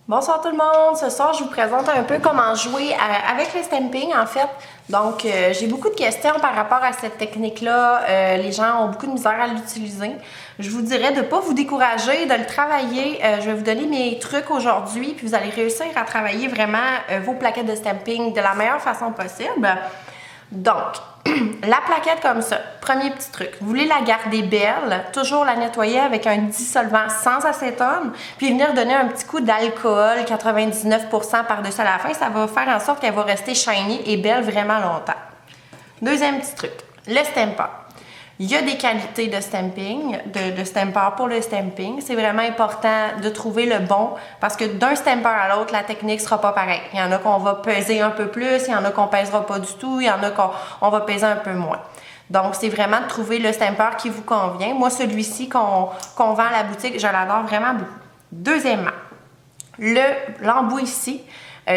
Bonsoir tout le monde, ce soir je vous présente un peu comment jouer avec le stamping en fait. Donc j'ai beaucoup de questions par rapport à cette technique-là, les gens ont beaucoup de misère à l'utiliser. Je vous dirais de ne pas vous décourager, de le travailler. Je vais vous donner mes trucs aujourd'hui puis vous allez réussir à travailler vraiment vos plaquettes de stamping de la meilleure façon possible. Donc, la plaquette comme ça, premier petit truc, vous voulez la garder belle, toujours la nettoyer avec un dissolvant sans acétone, puis venir donner un petit coup d'alcool, 99% par-dessus à la fin, ça va faire en sorte qu'elle va rester shiny et belle vraiment longtemps. Deuxième petit truc, le stamper. Il y a des qualités de stamping, de stamper pour le stamping. C'est vraiment important de trouver le bon parce que d'un stamper à l'autre, la technique sera pas pareille. Il y en a qu'on va peser un peu plus, il y en a qu'on pèsera pas du tout, il y en a qu'on va peser un peu moins. Donc, c'est vraiment de trouver le stamper qui vous convient. Moi, celui-ci qu'on vend à la boutique, je l'adore vraiment beaucoup. Deuxièmement, l'embout ici,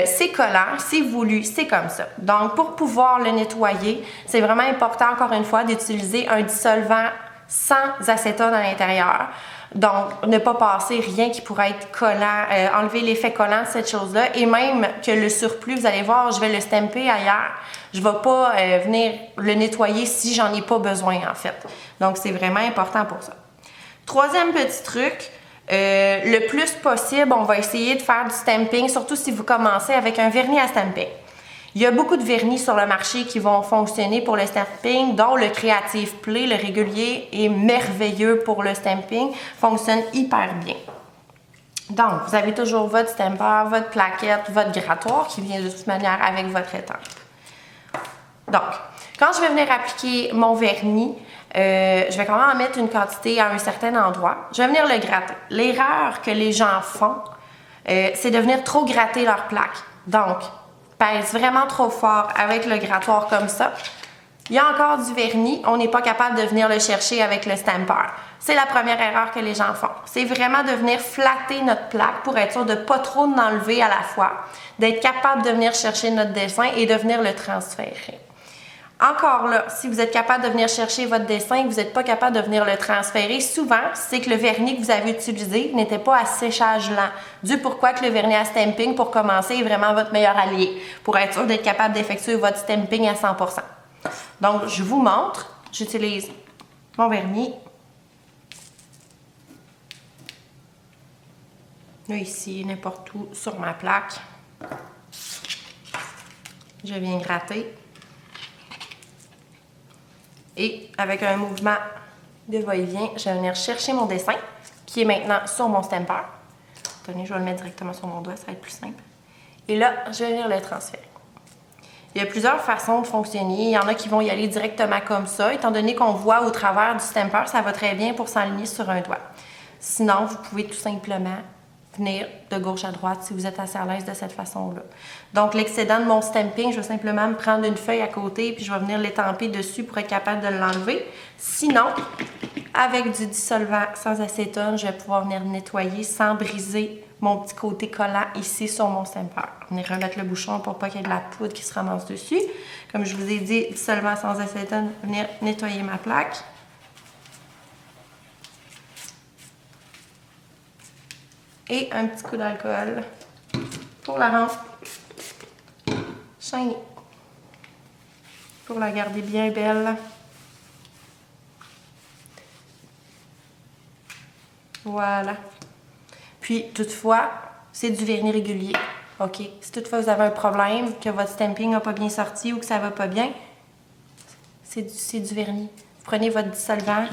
c'est collant, c'est voulu, c'est comme ça. Donc, pour pouvoir le nettoyer, c'est vraiment important, encore une fois, d'utiliser un dissolvant sans acétone à l'intérieur. Donc, ne pas passer rien qui pourrait être collant, enlever l'effet collant de cette chose-là. Et même que le surplus, vous allez voir, je vais le stamper ailleurs. Je ne vais pas venir le nettoyer si j'en ai pas besoin, en fait. Donc, c'est vraiment important pour ça. Troisième petit truc, le plus possible, on va essayer de faire du stamping, surtout si vous commencez avec un vernis à stamping. Il y a beaucoup de vernis sur le marché qui vont fonctionner pour le stamping, dont le Creative Play, le régulier, est merveilleux pour le stamping, fonctionne hyper bien. Donc, vous avez toujours votre stamper, votre plaquette, votre grattoir qui vient de toute manière avec votre étampe. Donc, quand je vais venir appliquer mon vernis, je vais quand même en mettre une quantité à un certain endroit. Je vais venir le gratter. L'erreur que les gens font, c'est de venir trop gratter leur plaque. Donc, pèse vraiment trop fort avec le grattoir comme ça. Il y a encore du vernis, on n'est pas capable de venir le chercher avec le stamper. C'est la première erreur que les gens font. C'est vraiment de venir flatter notre plaque pour être sûr de ne pas trop en enlever à la fois, d'être capable de venir chercher notre dessin et de venir le transférer. Encore là, si vous êtes capable de venir chercher votre dessin et que vous n'êtes pas capable de venir le transférer, souvent, c'est que le vernis que vous avez utilisé n'était pas à séchage lent. Dû pourquoi que le vernis à stamping, pour commencer, est vraiment votre meilleur allié, pour être sûr d'être capable d'effectuer votre stamping à 100%. Donc, je vous montre. J'utilise mon vernis. Là, ici, n'importe où, sur ma plaque. Je viens gratter. Et avec un mouvement de va-et-vient, je vais venir chercher mon dessin qui est maintenant sur mon stamper. Attendez, je vais le mettre directement sur mon doigt, ça va être plus simple. Et là, je vais venir le transférer. Il y a plusieurs façons de fonctionner. Il y en a qui vont y aller directement comme ça. Étant donné qu'on voit au travers du stamper, ça va très bien pour s'aligner sur un doigt. Sinon, vous pouvez tout simplement venir de gauche à droite si vous êtes assez à l'aise de cette façon-là. Donc, l'excédent de mon stamping, je vais simplement me prendre une feuille à côté puis je vais venir l'étamper dessus pour être capable de l'enlever. Sinon, avec du dissolvant sans acétone, je vais pouvoir venir nettoyer sans briser mon petit côté collant ici sur mon stamper. Venir remettre le bouchon pour pas qu'il y ait de la poudre qui se ramasse dessus. Comme je vous ai dit, dissolvant sans acétone, venir nettoyer ma plaque. Et un petit coup d'alcool pour la rendre shiny. Pour la garder bien belle. Voilà. Puis, toutefois, c'est du vernis régulier. OK? Si toutefois vous avez un problème, que votre stamping n'a pas bien sorti ou que ça va pas bien, c'est du vernis. Vous prenez votre dissolvant,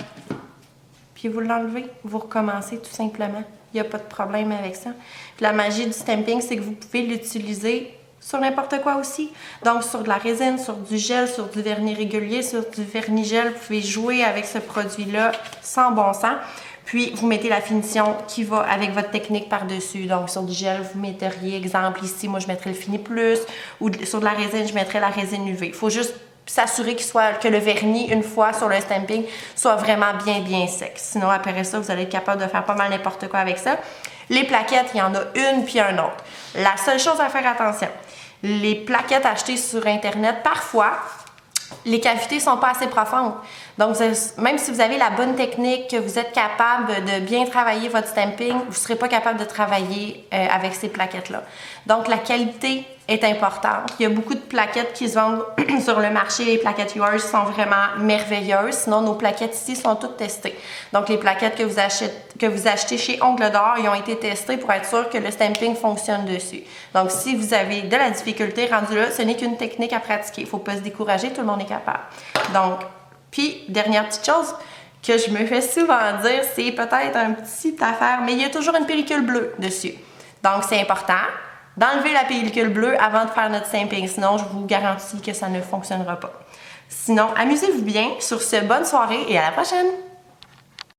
puis vous l'enlevez, vous recommencez tout simplement. Il n'y a pas de problème avec ça. Puis la magie du stamping, c'est que vous pouvez l'utiliser sur n'importe quoi aussi. Donc, sur de la résine, sur du gel, sur du vernis régulier, sur du vernis gel. Vous pouvez jouer avec ce produit-là sans bon sens. Puis, vous mettez la finition qui va avec votre technique par-dessus. Donc, sur du gel, vous metteriez, exemple ici, moi, je mettrais le Fini Plus. Ou sur de la résine, je mettrais la résine UV. Il faut juste s'assurer que le vernis, une fois sur le stamping, soit vraiment bien sec. Sinon, après ça, vous allez être capable de faire pas mal n'importe quoi avec ça. Les plaquettes, il y en a une puis un autre. La seule chose à faire attention, les plaquettes achetées sur Internet, parfois, les cavités sont pas assez profondes. Donc, même si vous avez la bonne technique, que vous êtes capable de bien travailler votre stamping, vous ne serez pas capable de travailler avec ces plaquettes-là. Donc, la qualité est importante. Il y a beaucoup de plaquettes qui se vendent sur le marché. Les plaquettes Yours sont vraiment merveilleuses. Sinon, nos plaquettes ici sont toutes testées. Donc, les plaquettes que vous achetez chez Ongle d'Or, ils ont été testées pour être sûr que le stamping fonctionne dessus. Donc, si vous avez de la difficulté rendu là, ce n'est qu'une technique à pratiquer. Il ne faut pas se décourager, tout le monde est capable. Donc, puis, dernière petite chose que je me fais souvent dire, c'est peut-être une petite affaire, mais il y a toujours une pellicule bleue dessus. Donc, c'est important d'enlever la pellicule bleue avant de faire notre stamping. Sinon, je vous garantis que ça ne fonctionnera pas. Sinon, amusez-vous bien. Sur ce, bonne soirée et à la prochaine!